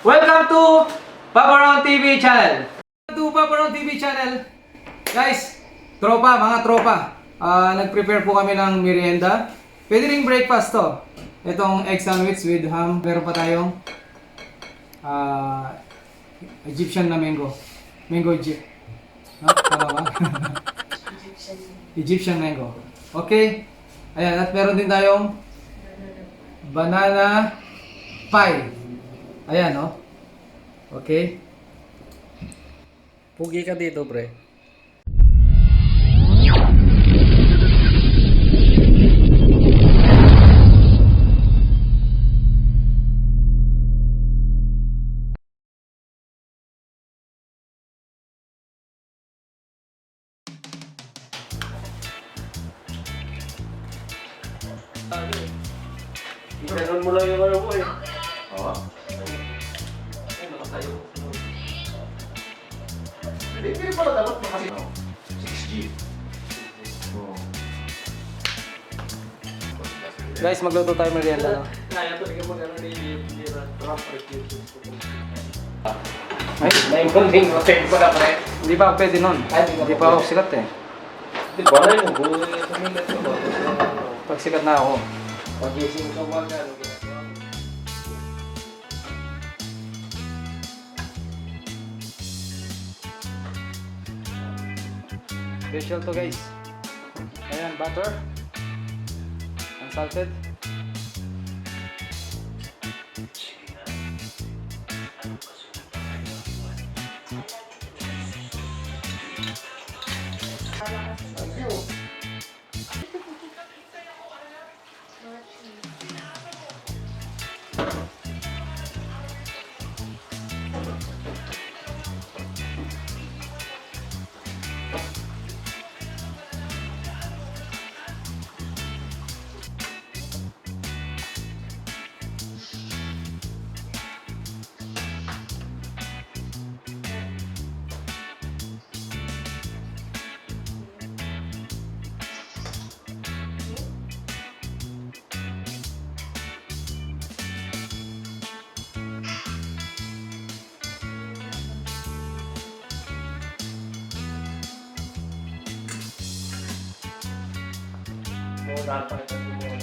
Welcome to Paparound TV channel. Guys, mga tropa. Nag-prepare po kami ng merienda. Pwede ring breakfast to. Itong egg sandwich with ham. Meron pa tayong Egyptian na mango. Mango Egypt. Tama ba? Egyptian mango. Okay. Ayan, at meron din tayong banana pie. Ayan, oh. Okay. Pugi ka dito, pre. Meron mo lang yung ano mo eh. Oo. Hindi pala dapat makasi. 6G. Guys, magluto tayo merienda. No? Kaya talaga mag-ano hindi trap Ay, may konting rotate pa ka pre. hindi pa ako pwede nun. Hindi pa ako sikat eh. Di ba na yung buhay na tumilat mo? Pag sikat na ako. Pag-gising ka umaga, ano ginagawa mo? Special to guys. Ayan, butter. Unsalted. Muna pa ito muna.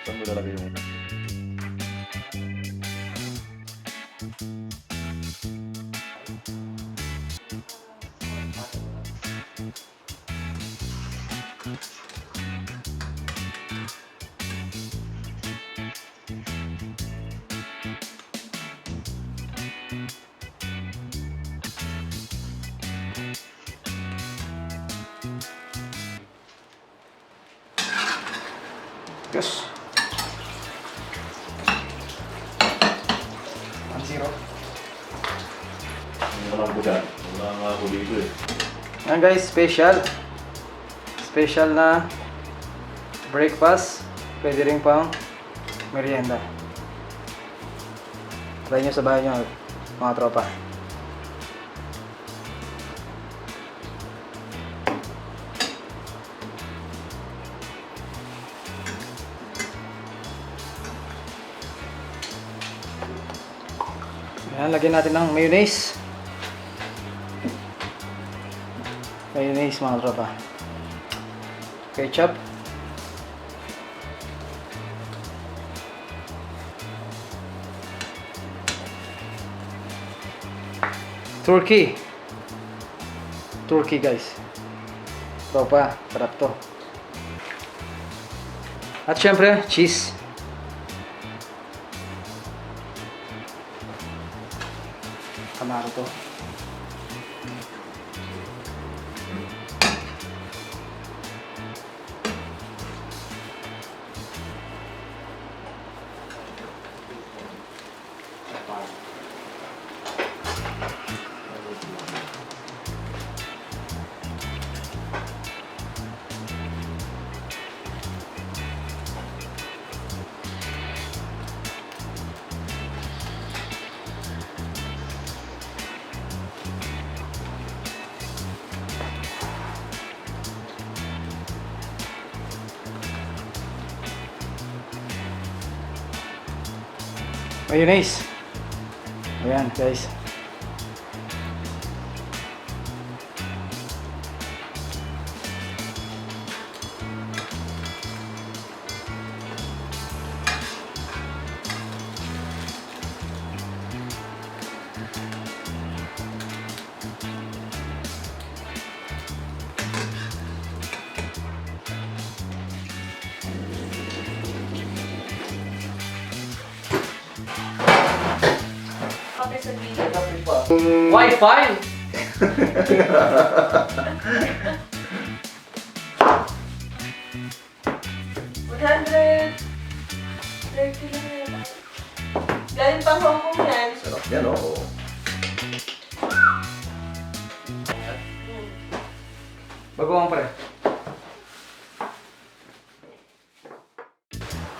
Saan mo lalagay yung Yes. 1-0. Hindi ko lang po dyan. Wala nga ako dito eh. Ayan guys, special. Special na breakfast. Pwede rin pang merienda. Try nyo sa bahay nyo, mga tropa. Ayan, lagyan natin ng mayonnaise. Mayonnaise mga tropa. Ketchup. Turkey guys. Tropa, sarap to. At syempre, cheese. Kamaro to. mayonnaise. Ayan guys. Kape sa video. Wi-Fi! $130 lang yan. Galing pang Hong Kong yan. Sarap yan, oh. Bagoong pre.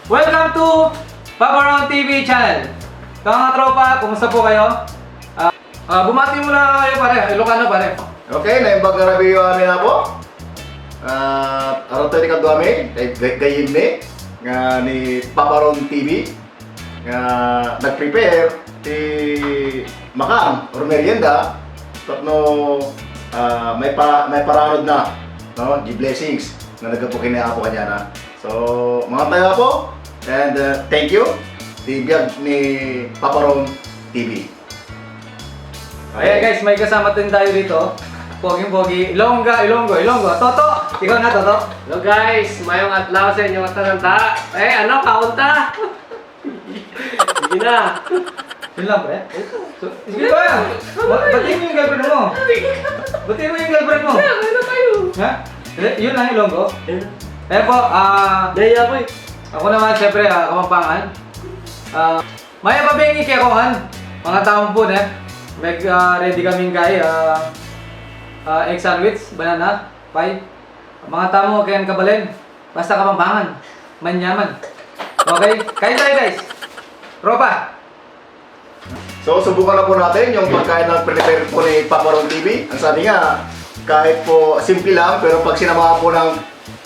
Welcome to Paparound TV channel. Mga tropa, kumusta po kayo? Bumati muna kayo pare, Ilocano pare. Okay, naimbag na review amin na po. Araw tayo ka kami, gayim nga ni Paparon TV nga nag-prepare si Makam or merienda tapno may paranod na no, the blessings na nagapukin ni Apo kanya na. So, mga tayo po and thank you di biyag ni Paparon TV. Ayan guys, may kasama din tayo dito. Poging-pogi, Ilonggo. Toto, ikaw na Toto. Hello guys, mayong adlaw sa inyong tananta. Kaunta? Sige na. Yun lang pre. Sige ba? Batiin mo yung girlfriend mo. Batiin mo yung girlfriend mo. Ano tayo? Ha? Yun lang Ilonggo. Eh po, Naya po eh. ako naman siyempre Kamampangan. Maya pabingi kaya kohan. Mga taong po May ready kaming kay egg sandwich, banana, pie. Mga tamo kayan kabalen. Basta Kapampangan. Manyaman. Okay? Kain tayo guys. Tropa. So, subukan na po natin yung pagkain ng prepare po ni Paparon TV. Ang sabi nga, kahit po simple lang, pero pag sinamahan po ng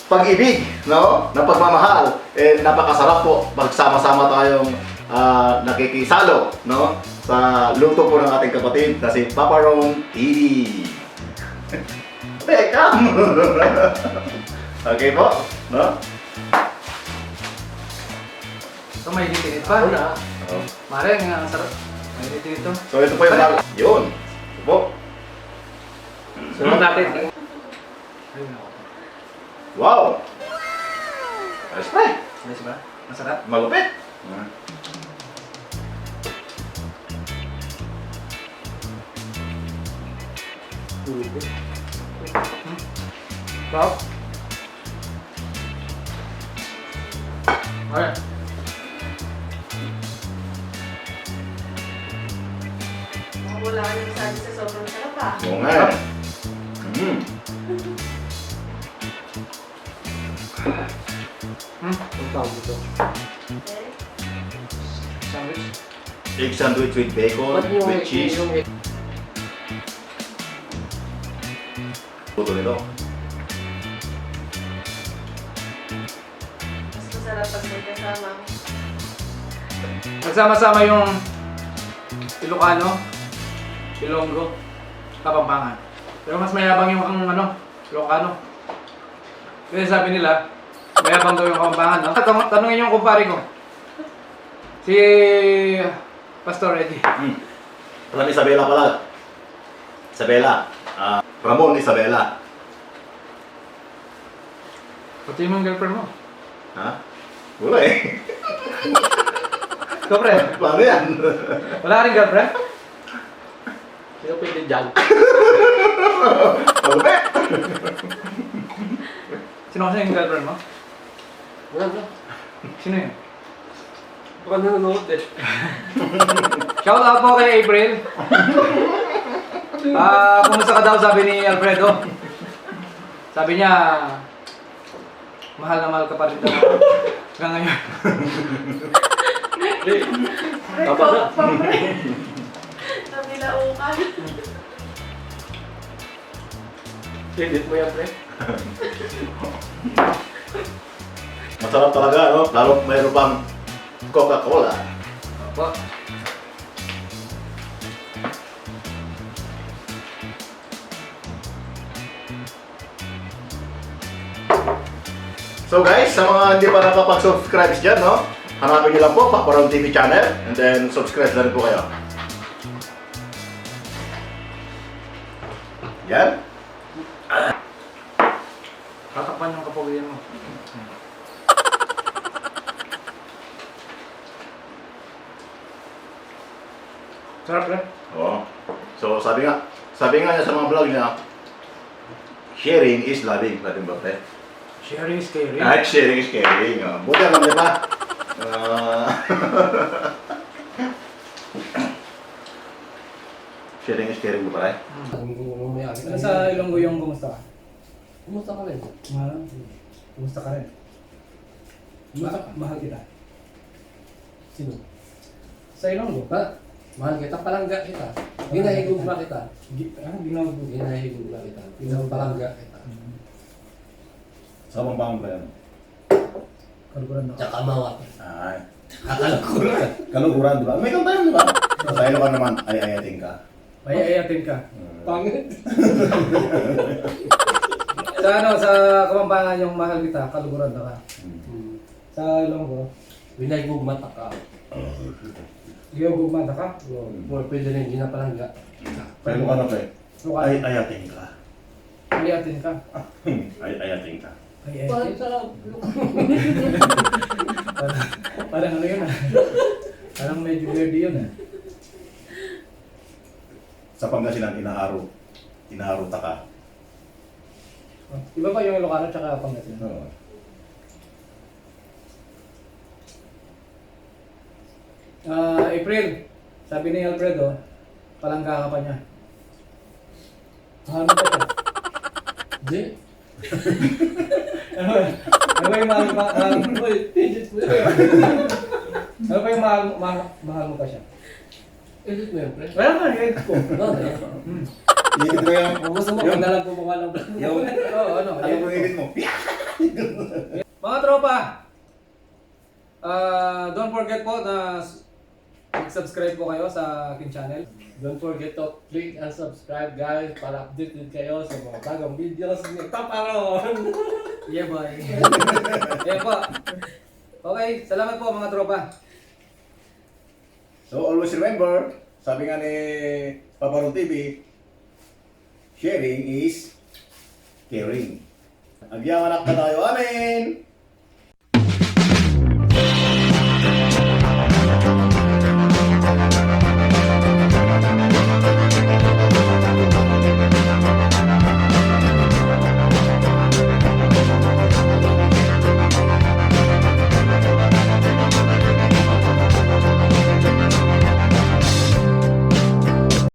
pag-ibig, no? Ng pagmamahal, napakasarap po. Pagsama-sama tayong nakikisalo, no? Sa luto po ng ating kapatid na si Paparon TV. Welcome! Okay po, no? Ito may hitinit pa. Ano na? Oh. Mare, ang sarap. May hitinit ito. So, ito po yung yun. Ito po. Sunod natin. Wow! Ayos pa eh. Ayos ba? Masarap. Malupit. Wow. Alright. Wala ka yung sabi sa sobrang sarap ah. Oo nga. Ang tawag dito. Okay? Sandwich. Egg sandwich with bacon, Ba't yung with cheese. Luto nito. Mas masarap pag may kasama. Nagsama-sama yung Ilocano, Ilonggo, Kapampangan. Pero mas mayabang yung Ilocano. Kasi sabi nila, mayabang daw yung Kapampangan, no? Tanungin yung kumpare ko. Si Pastor Eddie. Alam Isabela pala. Isabela. Ramon Isabela. Pati mo yung girlfriend mo. Ha? Wala eh. Ikaw, pre. Paano yan? Wala ka rin girlfriend? Sino pwede dyan? Malupit! Sino kasi yung girlfriend mo? Wala na. Sino yun? Baka nanonood eh. Shout out po kay April. Kumusta ka daw, sabi ni Alfredo. Sabi niya, mahal na mahal ka pa rin daw hanggang ngayon. Tama na. Nabilaukan. Edit mo yan, pre. Masarap talaga, no? Lalo mayroon pang Coca-Cola. Opo. So guys, sa mga hindi pa nakapag-subscribe dyan, no? Hanapin nyo lang po, Paparon TV channel, and then subscribe na rin po kayo. Yan. Tatakpan yung kapawian mo. Sarap rin. Oo. So sabi nga niya sa mga vlog niya, sharing is loving, Latin ba pre? Sharing is caring. At sharing is caring. Buti alam niya ba? Sharing is caring mo pare? Ano sa Ilonggo yung kumusta ka? Kumusta ka rin? Mahal. Kumusta ka rin? Mahal kita. Sino? Sa Ilonggo? Ha? Mahal kita, palangga kita. Ginahigog ba kita? Ginawag ko. Ginahigog ba kita? Palangga kita. Sa Pampanga ba yan? Kalukuran na. Tsaka mawat. Ay. Kakalakuran. Kalukuran, di ba? May kanta yun, di ba? Sa Ilocano naman, ay-ayating ka. Ay-ayatin ka. Pangit. Sa ano, sa Kapampangan yung mahal kita, kalukuran na ka. Sa Ilonggo, Binahigog mata ka. yung gumanda ka. More pwede rin, ginapalangga. Sa Ilocano pa eh. Luka. Ay-ayating ka. Ay-ayatin ka. Ay-ayating ka. Ay-ayatin. sarap. Parang ano yun ah. Parang medyo weird yun ah. Sa Pangasinan, inaharuta ka. Iba pa yung Ilocano tsaka Pangasinan. Oo. April, sabi ni Alfredo, palangga ka pa niya. Mahal mo pa siya. Di. Ano ba yung mahal pa? Uy, edit mo yun. Ano ba yung mahal mo pa siya? Edit mo yun, pre. Wala ka, i-edit ko. Edit mo yan. Kung gusto mo, pagdalag ko mukha ng vlog. Oo, ano, Ano i-edit mo ko. edit mo? Mga tropa, don't forget po na mag-subscribe po kayo sa aking channel. Don't forget to click and subscribe, guys, para updated kayo sa mga bagong videos ni Paparon. Yeah, boy. Ayan po. Okay, salamat po mga tropa. So always remember, sabi nga ni Paparon TV, sharing is caring. Agyaman na tayo, amen!